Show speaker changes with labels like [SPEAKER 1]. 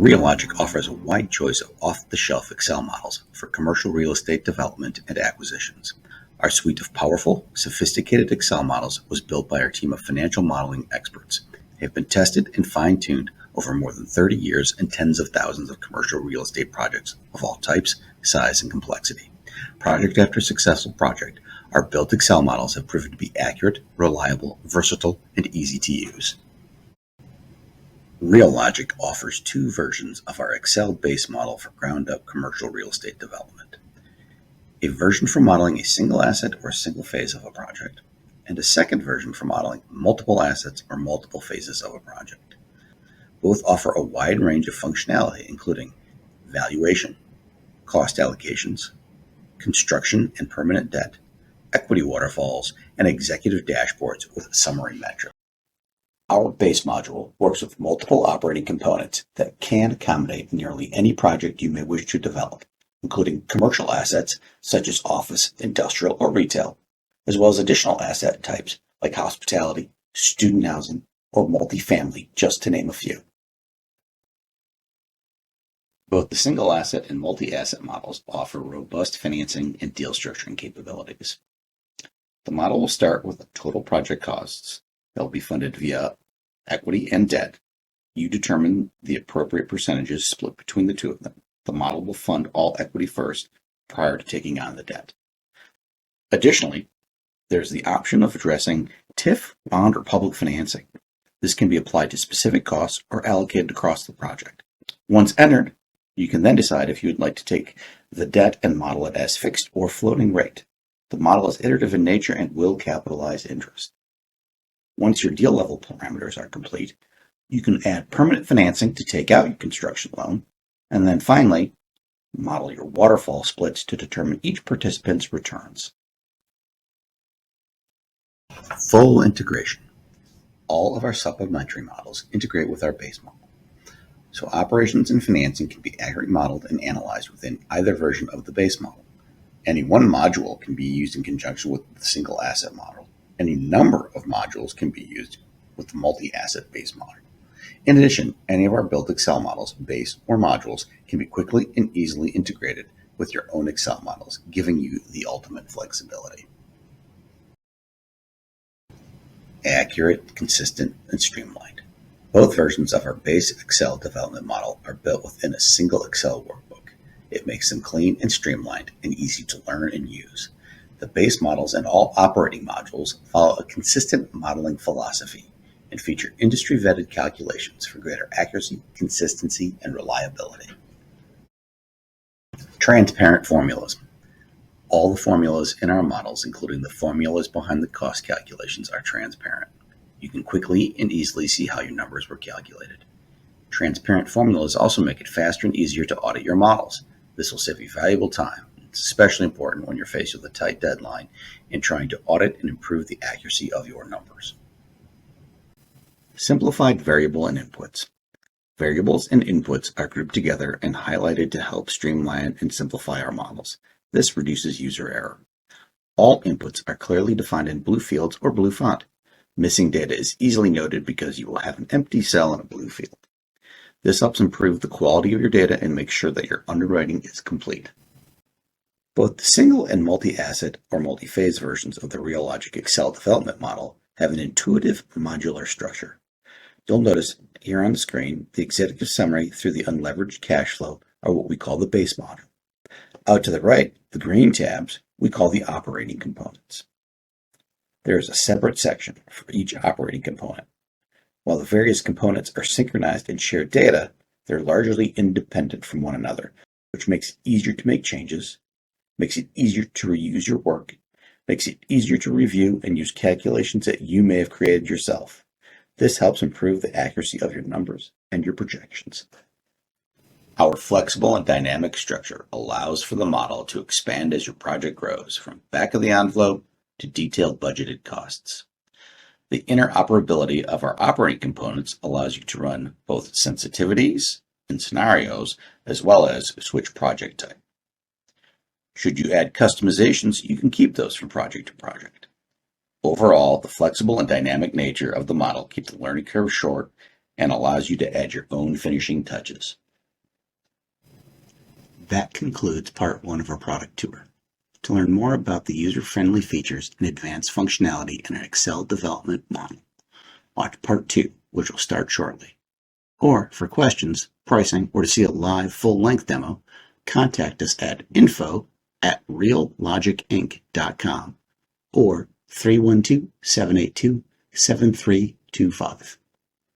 [SPEAKER 1] Realogic offers a wide choice of off-the-shelf Excel models for commercial real estate development and acquisitions. Our suite of powerful, sophisticated Excel models was built by our team of financial modeling experts. They have been tested and fine-tuned over more than 30 years and tens of thousands of commercial real estate projects of all types, size, and complexity. Project after successful project, our built Excel models have proven to be accurate, reliable, versatile, and easy to use. Realogic offers two versions of our Excel base model for ground-up commercial real estate development. A version for modeling a single asset or a single phase of a project, and a second version for modeling multiple assets or multiple phases of a project. Both offer a wide range of functionality, including valuation, cost allocations, construction and permanent debt, equity waterfalls, and executive dashboards with summary metrics. Our base module works with multiple operating components that can accommodate nearly any project you may wish to develop, including commercial assets such as office, industrial, or retail, as well as additional asset types like hospitality, student housing, or multifamily, just to name a few. Both the single asset and multi-asset models offer robust financing and deal structuring capabilities. The model will start with the total project costs that will be funded via equity and debt. You determine the appropriate percentages split between the two of them. The model will fund all equity first prior to taking on the debt. Additionally, there's the option of addressing TIF, bond, or public financing. This can be applied to specific costs or allocated across the project. Once entered, you can then decide if you would like to take the debt and model it as fixed or floating rate. The model is iterative in nature and will capitalize interest. Once your deal level parameters are complete, you can add permanent financing to take out your construction loan, and then finally, model your waterfall splits to determine each participant's returns. Full integration. All of our supplementary models integrate with our base model, so operations and financing can be accurately modeled and analyzed within either version of the base model. Any one module can be used in conjunction with the single asset model. Any number of modules can be used with the multi-asset base model. In addition, any of our built Excel models, base or modules, can be quickly and easily integrated with your own Excel models, giving you the ultimate flexibility. Accurate, consistent, and streamlined. Both versions of our base Excel development model are built within a single Excel workbook. It makes them clean and streamlined and easy to learn and use. The base models and all operating modules follow a consistent modeling philosophy and feature industry-vetted calculations for greater accuracy, consistency, and reliability. Transparent formulas. All the formulas in our models, including the formulas behind the cost calculations, are transparent. You can quickly and easily see how your numbers were calculated. Transparent formulas also make it faster and easier to audit your models. This will save you valuable time. It's especially important when you're faced with a tight deadline and trying to audit and improve the accuracy of your numbers. Simplified variable and inputs. Variables and inputs are grouped together and highlighted to help streamline and simplify our models. This reduces user error. All inputs are clearly defined in blue fields or blue font. Missing data is easily noted because you will have an empty cell in a blue field. This helps improve the quality of your data and make sure that your underwriting is complete. Both the single and multi-asset or multi-phase versions of the Realogic Excel development model have an intuitive modular structure. You'll notice here on the screen the executive summary through the unleveraged cash flow are what we call the base model. Out to the right, the green tabs, we call the operating components. There is a separate section for each operating component. While the various components are synchronized and share data, they're largely independent from one another, which makes it easier to make changes, makes it easier to reuse your work, makes it easier to review and use calculations that you may have created yourself. This helps improve the accuracy of your numbers and your projections. Our flexible and dynamic structure allows for the model to expand as your project grows, from back of the envelope to detailed budgeted costs. The interoperability of our operating components allows you to run both sensitivities and scenarios, as well as switch project type. Should you add customizations, you can keep those from project to project. Overall, the flexible and dynamic nature of the model keeps the learning curve short and allows you to add your own finishing touches. That concludes part 1 of our product tour. To learn more about the user-friendly features and advanced functionality in an Excel development model, watch part 2, which will start shortly. Or for questions, pricing, or to see a live full-length demo, contact us at info@realogicinc.com or 312-782-7325.